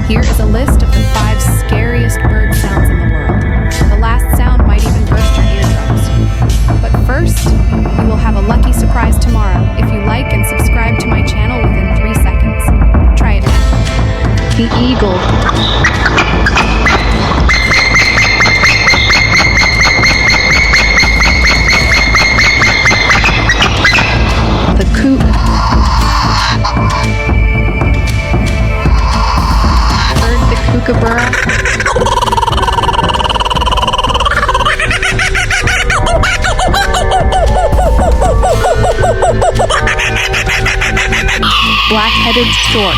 Here is a list of the 5 scariest bird sounds in the world. The last sound might even burst your eardrums. But first, you will have a lucky surprise tomorrow if you like and subscribe to my channel within 3 seconds. Try it now. The eagle. The coot. Heard the kookaburra. Black-headed stork.